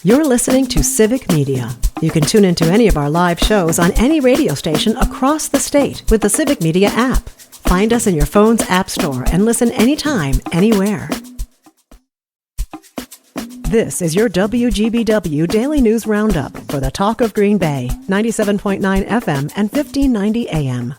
You're listening to Civic Media. You can tune into any of our live shows on any radio station across the state with the Civic Media app. Find us in your phone's app store and listen anytime, anywhere. This is your WGBW Daily News Roundup for the Talk of Green Bay, 97.9 FM and 1590 AM.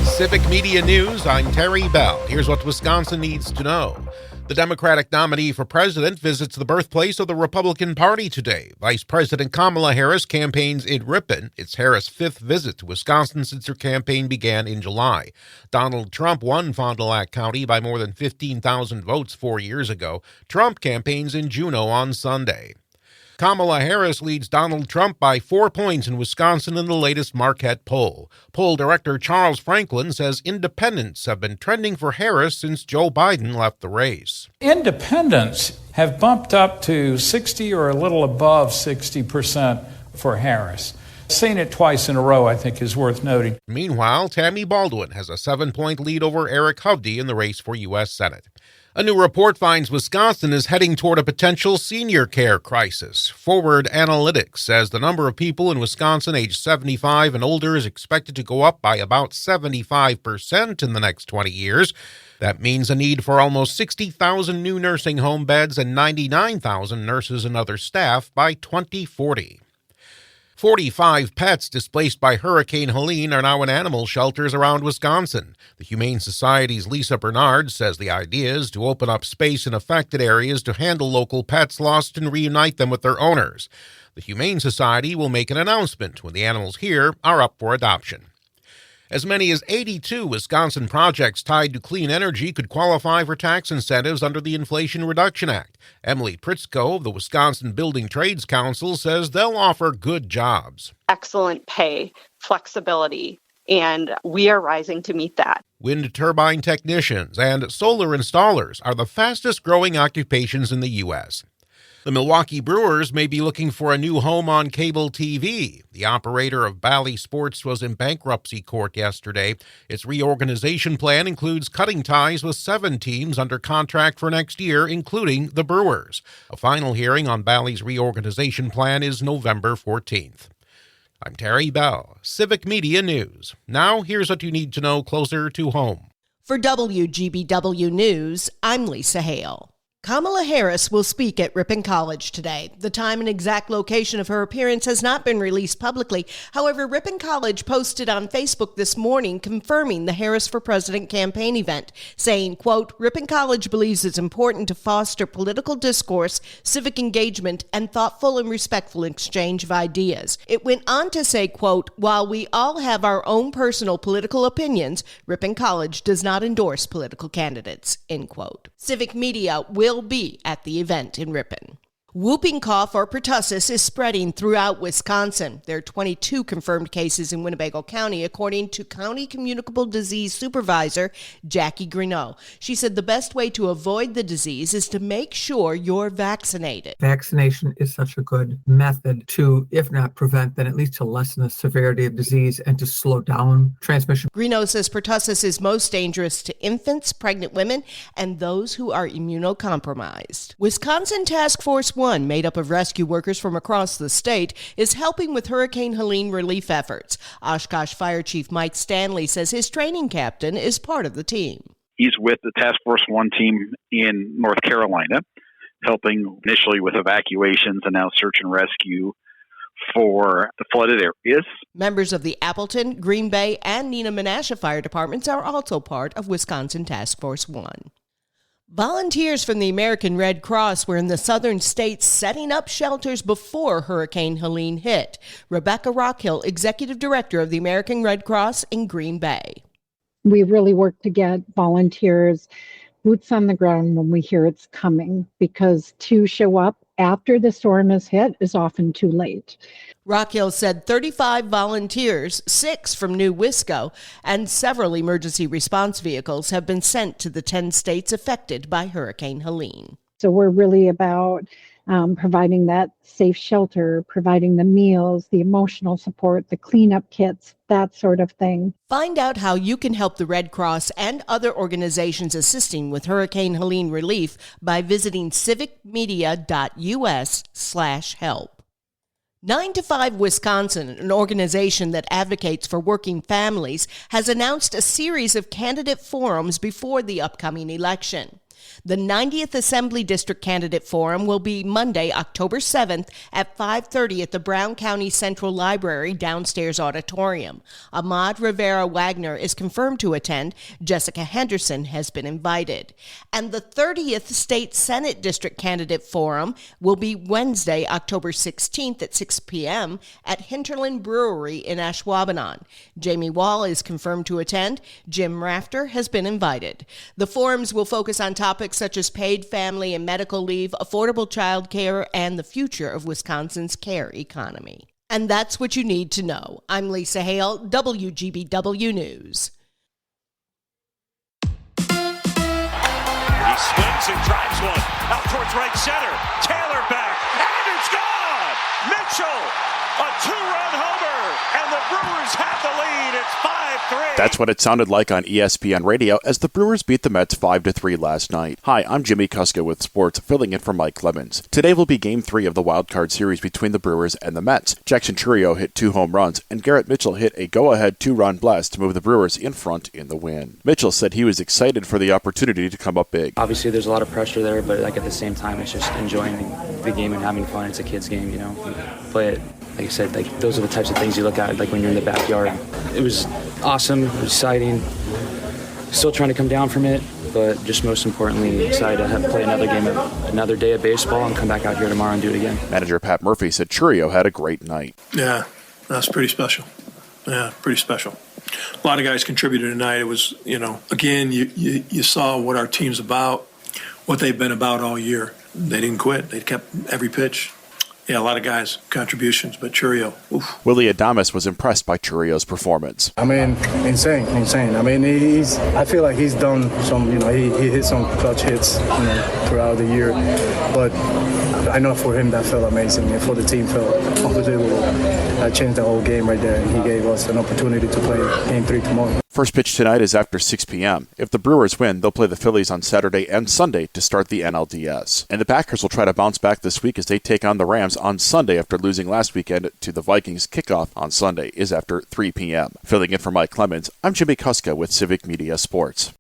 Civic Media News, I'm Terry Bell. Here's what Wisconsin needs to know. The Democratic nominee for president visits the birthplace of the Republican Party today. Vice President Kamala Harris campaigns in Ripon. It's Harris' fifth visit to Wisconsin since her campaign began in July. Donald Trump won Fond du Lac County by more than 15,000 votes 4 years ago. Trump campaigns in Juneau on Sunday. Kamala Harris leads Donald Trump by 4 points in Wisconsin in the latest Marquette poll. Poll director Charles Franklin says independents have been trending for Harris since Joe Biden left the race. Independents have bumped up to 60 or a little above 60% for Harris. Seeing it twice in a row, I think, is worth noting. Meanwhile, Tammy Baldwin has a 7-point lead over Eric Hovde in the race for U.S. Senate. A new report finds Wisconsin is heading toward a potential senior care crisis. Forward Analytics says the number of people in Wisconsin aged 75 and older is expected to go up by about 75% in the next 20 years. That means a need for almost 60,000 new nursing home beds and 99,000 nurses and other staff by 2040. 45 pets displaced by Hurricane Helene are now in animal shelters around Wisconsin. The Humane Society's Lisa Bernard says the idea is to open up space in affected areas to handle local pets lost and reunite them with their owners. The Humane Society will make an announcement when the animals here are up for adoption. As many as 82 Wisconsin projects tied to clean energy could qualify for tax incentives under the Inflation Reduction Act. Emily Pritzko of the Wisconsin Building Trades Council says they'll offer good jobs. Excellent pay, flexibility, and we are rising to meet that. Wind turbine technicians and solar installers are the fastest growing occupations in the U.S. The Milwaukee Brewers may be looking for a new home on cable TV. The operator of Bally Sports was in bankruptcy court yesterday. Its reorganization plan includes cutting ties with 7 teams under contract for next year, including the Brewers. A final hearing on Bally's reorganization plan is November 14th. I'm Terry Bell, Civic Media News. Now, here's what you need to know closer to home. For WGBW News, I'm Lisa Hale. Kamala Harris will speak at Ripon College today. The time and exact location of her appearance has not been released publicly. However, Ripon College posted on Facebook this morning confirming the Harris for President campaign event, saying, quote, Ripon College believes it's important to foster political discourse, civic engagement, and thoughtful and respectful exchange of ideas. It went on to say, quote, while we all have our own personal political opinions, Ripon College does not endorse political candidates, end quote. Civic Media will be at the event in Ripon. Whooping cough or pertussis is spreading throughout Wisconsin. There are 22 confirmed cases in Winnebago County, according to County Communicable Disease Supervisor Jackie Greneau. She said the best way to avoid the disease is to make sure you're vaccinated. Vaccination is such a good method to, if not prevent, then at least to lessen the severity of disease and to slow down transmission. Greneau says pertussis is most dangerous to infants, pregnant women, and those who are immunocompromised. Wisconsin Task Force 1, made up of rescue workers from across the state, is helping with Hurricane Helene relief efforts. Oshkosh Fire Chief Mike Stanley says his training captain is part of the team. He's with the Task Force 1 team in North Carolina, helping initially with evacuations and now search and rescue for the flooded areas. Members of the Appleton, Green Bay, and Neenah Menasha fire departments are also part of Wisconsin Task Force 1. Volunteers from the American Red Cross were in the southern states setting up shelters before Hurricane Helene hit. Rebecca Rockhill, Executive Director of the American Red Cross in Green Bay. We really work to get volunteers boots on the ground when we hear it's coming, because to show up after the storm has hit is often too late. Rockhill said 35 volunteers, 6 from New Wisco, and several emergency response vehicles have been sent to the 10 states affected by Hurricane Helene. So we're really about providing that safe shelter, providing the meals, the emotional support, the cleanup kits, that sort of thing. Find out how you can help the Red Cross and other organizations assisting with Hurricane Helene relief by visiting civicmedia.us/help. 9 to 5 Wisconsin, an organization that advocates for working families, has announced a series of candidate forums before the upcoming election. The 90th Assembly District Candidate Forum will be Monday, October 7th at 5:30 at the Brown County Central Library Downstairs Auditorium. Ahmad Rivera Wagner is confirmed to attend. Jessica Henderson has been invited. And the 30th State Senate District Candidate Forum will be Wednesday, October 16th at 6 p.m. at Hinterland Brewery in Ashwaubenon. Jamie Wall is confirmed to attend. Jim Rafter has been invited. The forums will focus on topics such as paid family and medical leave, affordable child care, and the future of Wisconsin's care economy. And that's what you need to know. I'm Lisa Hale, WGBW News. He swings and drives one out towards right center. Taylor back, and it's gone! Mitchell, a two-run homer, and the Brewers have the lead. It's 5-3. That's what it sounded like on ESPN Radio as the Brewers beat the Mets 5-3 last night. Hi, I'm Jimmy Kuska with sports, filling in for Mike Clemens. Today will be Game 3 of the Wild Card Series between the Brewers and the Mets. Jackson Chourio hit 2 home runs, and Garrett Mitchell hit a go-ahead 2-run blast to move the Brewers in front in the win. Mitchell said he was excited for the opportunity to come up big. Obviously, there's a lot of pressure there, but at the same time, it's just enjoying the game and having fun. It's a kid's game, you play it. Like I said, those are the types of things you look at, when you're in the backyard. It was awesome, exciting. Still trying to come down from it, but just most importantly, excited to play another game, another day of baseball, and come back out here tomorrow and do it again. Manager Pat Murphy said Chourio had a great night. Yeah, that's pretty special. Yeah, pretty special. A lot of guys contributed tonight. It was, again, you saw what our team's about, what they've been about all year. They didn't quit. They kept every pitch. Yeah, a lot of guys' contributions, but Chourio, oof. Willie Adames was impressed by Churio's performance. Insane. I feel like he's done some, he hit some clutch hits, throughout the year. But I know for him that felt amazing, and for the team felt unbelievable. That changed the whole game right there, and he gave us an opportunity to play Game 3 tomorrow. First pitch tonight is after 6 p.m. If the Brewers win, they'll play the Phillies on Saturday and Sunday to start the NLDS. And the Packers will try to bounce back this week as they take on the Rams on Sunday after losing last weekend to the Vikings. Kickoff on Sunday is after 3 p.m. Filling in for Mike Clemens, I'm Jimmy Kuska with Civic Media Sports.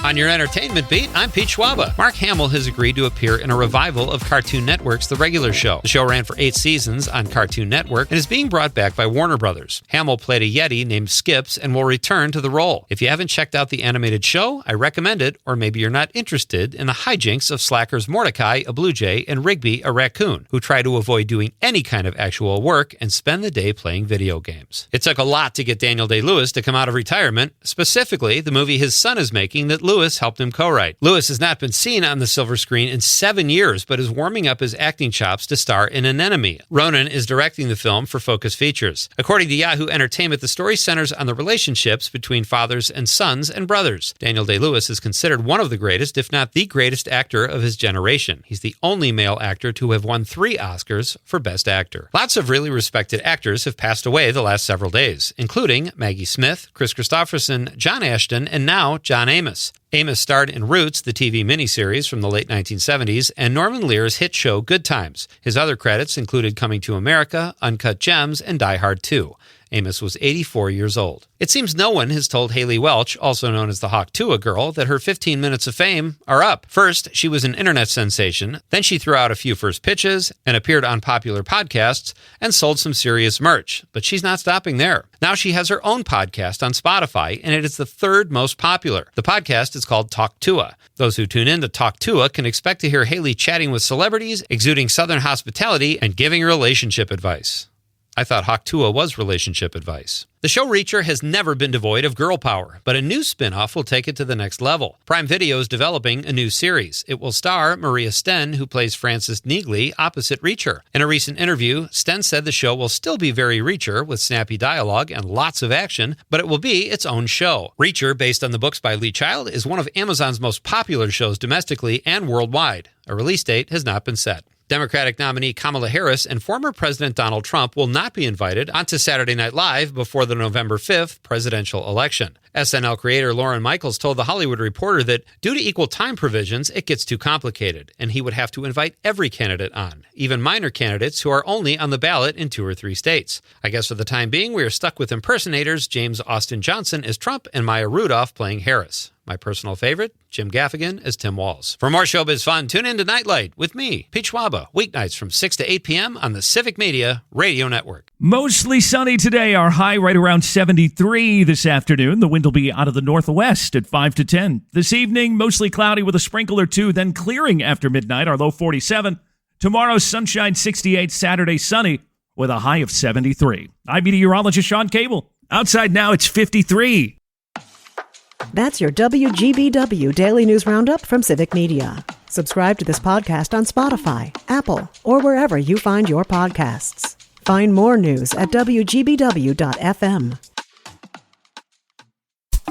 On your entertainment beat, I'm Pete Schwaba. Mark Hamill has agreed to appear in a revival of Cartoon Network's The Regular Show. The show ran for 8 seasons on Cartoon Network and is being brought back by Warner Brothers. Hamill played a Yeti named Skips and will return to the role. If you haven't checked out the animated show, I recommend it, or maybe you're not interested in the hijinks of slackers Mordecai, a blue jay, and Rigby, a raccoon, who try to avoid doing any kind of actual work and spend the day playing video games. It took a lot to get Daniel Day-Lewis to come out of retirement, specifically the movie his son is making that Lewis helped him co-write. Lewis has not been seen on the silver screen in 7 years, but is warming up his acting chops to star in Anemone. Ronan is directing the film for Focus Features. According to Yahoo Entertainment, the story centers on the relationships between fathers and sons and brothers. Daniel Day-Lewis is considered one of the greatest, if not the greatest actor of his generation. He's the only male actor to have won 3 Oscars for Best Actor. Lots of really respected actors have passed away the last several days, including Maggie Smith, Chris Christopherson, John Ashton, and now John Amos. Amos starred in Roots, the TV miniseries from the late 1970s, and Norman Lear's hit show Good Times. His other credits included Coming to America, Uncut Gems, and Die Hard 2. Amos was 84 years old. It seems no one has told Haley Welch, also known as the Hawk Tuah girl, that her 15 minutes of fame are up. First, she was an internet sensation. Then she threw out a few first pitches and appeared on popular podcasts and sold some serious merch. But she's not stopping there. Now she has her own podcast on Spotify, and it is the 3rd most popular. The podcast is called Talk Tuah. Those who tune in to Talk Tuah can expect to hear Haley chatting with celebrities, exuding Southern hospitality, and giving relationship advice. I thought Hawk-Tuah was relationship advice. The show Reacher has never been devoid of girl power, but a new spin-off will take it to the next level. Prime Video is developing a new series. It will star Maria Sten, who plays Frances Neagley, opposite Reacher. In a recent interview, Sten said the show will still be very Reacher, with snappy dialogue and lots of action, but it will be its own show. Reacher, based on the books by Lee Child, is one of Amazon's most popular shows domestically and worldwide. A release date has not been set. Democratic nominee Kamala Harris and former President Donald Trump will not be invited onto Saturday Night Live before the November 5th presidential election. SNL creator Lorne Michaels told The Hollywood Reporter that due to equal time provisions, it gets too complicated, and he would have to invite every candidate on, even minor candidates who are only on the ballot in 2 or 3 states. I guess for the time being, we are stuck with impersonators, James Austin Johnson as Trump and Maya Rudolph playing Harris. My personal favorite, Jim Gaffigan as Tim Walz. For more showbiz fun, tune in to Nightlight with me, Pete Schwaba, weeknights from 6 to 8 p.m. on the Civic Media Radio Network. Mostly sunny today. Our high right around 73 this afternoon. The wind will be out of the northwest at 5 to 10. This evening, mostly cloudy with a sprinkle or two, then clearing after midnight, our low 47. Tomorrow, sunshine 68, Saturday sunny with a high of 73. I'm meteorologist Sean Cable. Outside now, it's 53. That's your WGBW Daily News Roundup from Civic Media. Subscribe to this podcast on Spotify, Apple, or wherever you find your podcasts. Find more news at WGBW.FM.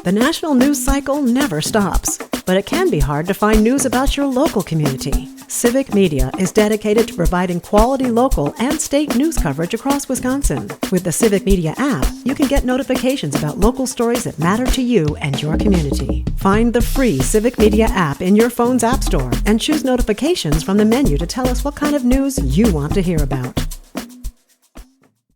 The national news cycle never stops, but it can be hard to find news about your local community. Civic Media is dedicated to providing quality local and state news coverage across Wisconsin. With the Civic Media app, you can get notifications about local stories that matter to you and your community. Find the free Civic Media app in your phone's app store and choose notifications from the menu to tell us what kind of news you want to hear about.